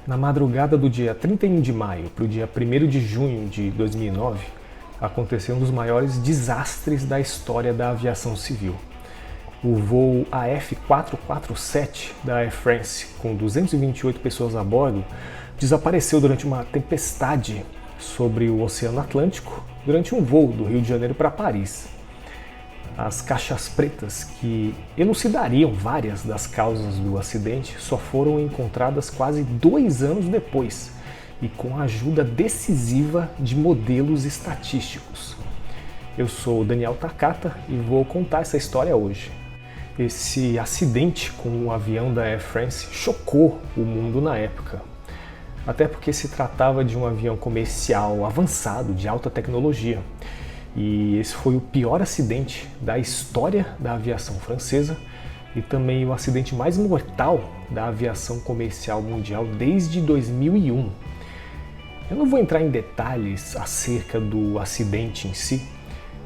Na madrugada do dia 31 de maio para o dia 1º de junho de 2009, aconteceu um dos maiores desastres da história da aviação civil. O voo AF447 da Air France, com 228 pessoas a bordo, desapareceu durante uma tempestade sobre o Oceano Atlântico durante um voo do Rio de Janeiro para Paris. As caixas pretas, que elucidariam várias das causas do acidente, só foram encontradas quase 2 anos depois e com a ajuda decisiva de modelos estatísticos. Eu sou Daniel Takata e vou contar essa história hoje. Esse acidente com o avião da Air France chocou o mundo na época, até porque se tratava de um avião comercial avançado de alta tecnologia. E esse foi o pior acidente da história da aviação francesa e também o acidente mais mortal da aviação comercial mundial desde 2001. Eu não vou entrar em detalhes acerca do acidente em si,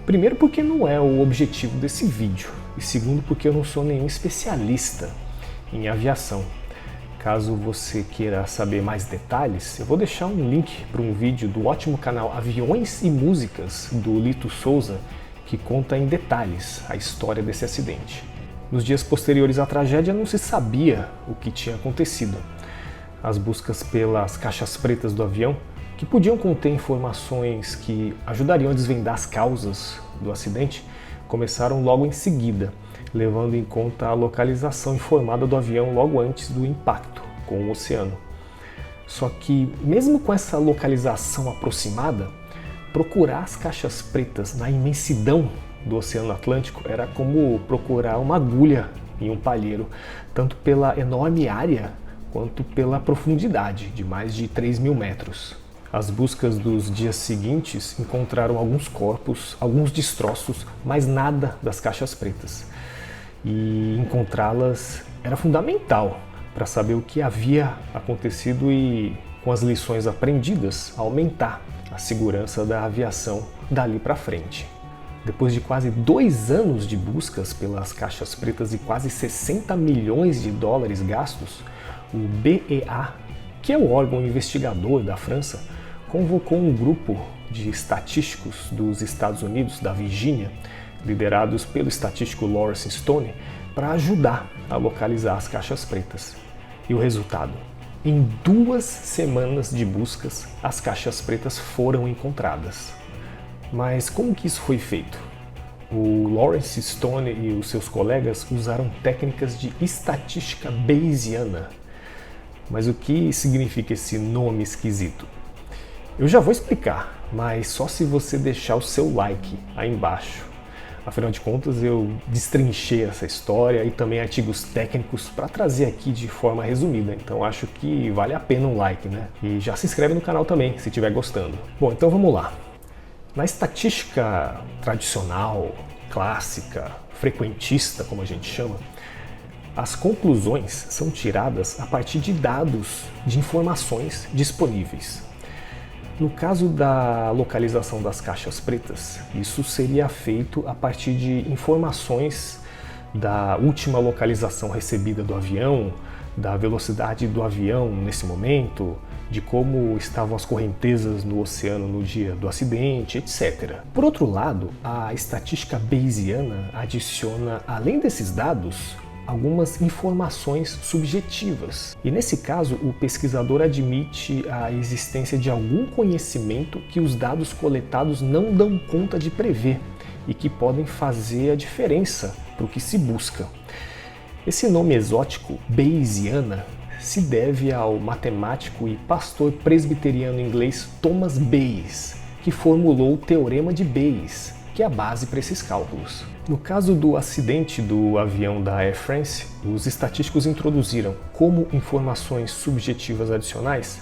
primeiro porque não é o objetivo desse vídeo e segundo porque eu não sou nenhum especialista em aviação. Caso você queira saber mais detalhes, eu vou deixar um link para um vídeo do ótimo canal Aviões e Músicas, do Lito Souza, que conta em detalhes a história desse acidente. Nos dias posteriores à tragédia não se sabia o que tinha acontecido. As buscas pelas caixas pretas do avião, que podiam conter informações que ajudariam a desvendar as causas do acidente, começaram logo em seguida, levando em conta a localização informada do avião logo antes do impacto com o oceano. Só que, mesmo com essa localização aproximada, procurar as caixas pretas na imensidão do Oceano Atlântico era como procurar uma agulha em um palheiro, tanto pela enorme área quanto pela profundidade de mais de 3.000 metros. As buscas dos dias seguintes encontraram alguns corpos, alguns destroços, mas nada das caixas pretas. E encontrá-las era fundamental para saber o que havia acontecido e, com as lições aprendidas, aumentar a segurança da aviação dali para frente. Depois de quase 2 anos de buscas pelas caixas pretas e quase 60 milhões de dólares gastos, o BEA, que é o órgão investigador da França, convocou um grupo de estatísticos dos Estados Unidos, da Virgínia, liderados pelo estatístico Lawrence Stone, para ajudar a localizar as caixas pretas. E o resultado? Em 2 semanas de buscas, as caixas pretas foram encontradas. Mas como que isso foi feito? O Lawrence Stone e os seus colegas usaram técnicas de estatística bayesiana. Mas o que significa esse nome esquisito? Eu já vou explicar, mas só se você deixar o seu like aí embaixo. Afinal de contas, eu destrinchei essa história e também artigos técnicos para trazer aqui de forma resumida, então acho que vale a pena um like, né? E já se inscreve no canal também, se estiver gostando. Bom, então vamos lá. Na estatística tradicional, clássica, frequentista, como a gente chama, as conclusões são tiradas a partir de dados, de informações disponíveis. No caso da localização das caixas pretas, isso seria feito a partir de informações da última localização recebida do avião, da velocidade do avião nesse momento, de como estavam as correntezas no oceano no dia do acidente, etc. Por outro lado, a estatística bayesiana adiciona, além desses dados, algumas informações subjetivas. E nesse caso, o pesquisador admite a existência de algum conhecimento que os dados coletados não dão conta de prever e que podem fazer a diferença para o que se busca. Esse nome exótico, Bayesiana, se deve ao matemático e pastor presbiteriano inglês Thomas Bayes, que formulou o Teorema de Bayes, que é a base para esses cálculos. No caso do acidente do avião da Air France, os estatísticos introduziram como informações subjetivas adicionais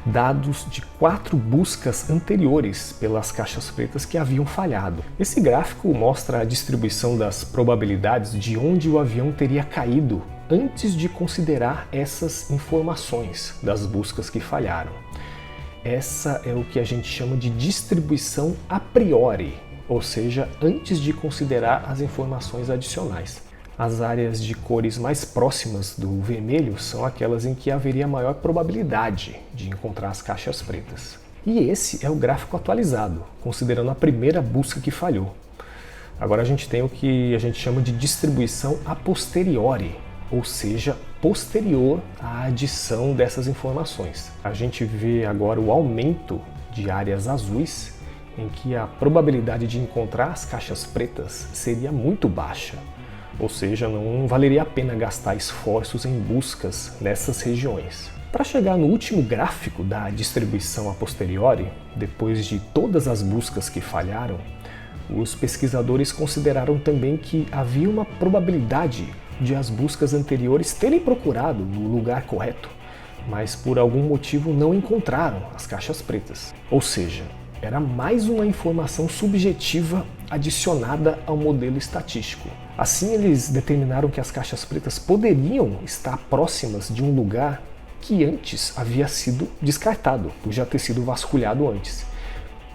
dados de 4 buscas anteriores pelas caixas pretas que haviam falhado. Esse gráfico mostra a distribuição das probabilidades de onde o avião teria caído antes de considerar essas informações das buscas que falharam. Essa é o que a gente chama de distribuição a priori, ou seja, antes de considerar as informações adicionais. As áreas de cores mais próximas do vermelho são aquelas em que haveria maior probabilidade de encontrar as caixas pretas. E esse é o gráfico atualizado, considerando a primeira busca que falhou. Agora a gente tem o que a gente chama de distribuição a posteriori, ou seja, posterior à adição dessas informações. A gente vê agora o aumento de áreas azuis, em que a probabilidade de encontrar as caixas pretas seria muito baixa, ou seja, não valeria a pena gastar esforços em buscas nessas regiões. Para chegar no último gráfico da distribuição a posteriori, depois de todas as buscas que falharam, os pesquisadores consideraram também que havia uma probabilidade de as buscas anteriores terem procurado no lugar correto, mas por algum motivo não encontraram as caixas pretas. Ou seja, era mais uma informação subjetiva adicionada ao modelo estatístico. Assim, eles determinaram que as caixas pretas poderiam estar próximas de um lugar que antes havia sido descartado, por já ter sido vasculhado antes.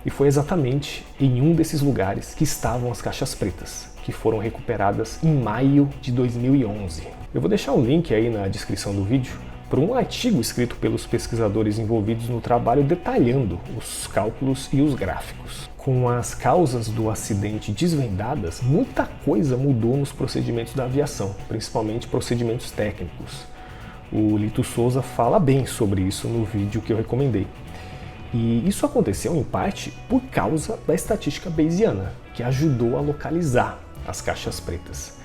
E foi exatamente em um desses lugares que estavam as caixas pretas, que foram recuperadas em maio de 2011. Eu vou deixar um link aí na descrição do vídeo para um artigo escrito pelos pesquisadores envolvidos no trabalho detalhando os cálculos e os gráficos. Com as causas do acidente desvendadas, muita coisa mudou nos procedimentos da aviação, principalmente procedimentos técnicos. O Lito Souza fala bem sobre isso no vídeo que eu recomendei. E isso aconteceu em parte por causa da estatística bayesiana, que ajudou a localizar as caixas pretas.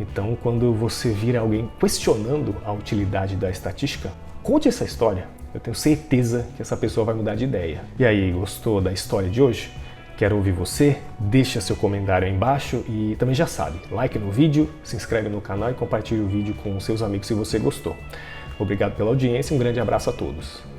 Então, quando você vir alguém questionando a utilidade da estatística, conte essa história. Eu tenho certeza que essa pessoa vai mudar de ideia. E aí, gostou da história de hoje? Quero ouvir você? Deixa seu comentário aí embaixo e também já sabe, like no vídeo, se inscreve no canal e compartilhe o vídeo com seus amigos se você gostou. Obrigado pela audiência e um grande abraço a todos.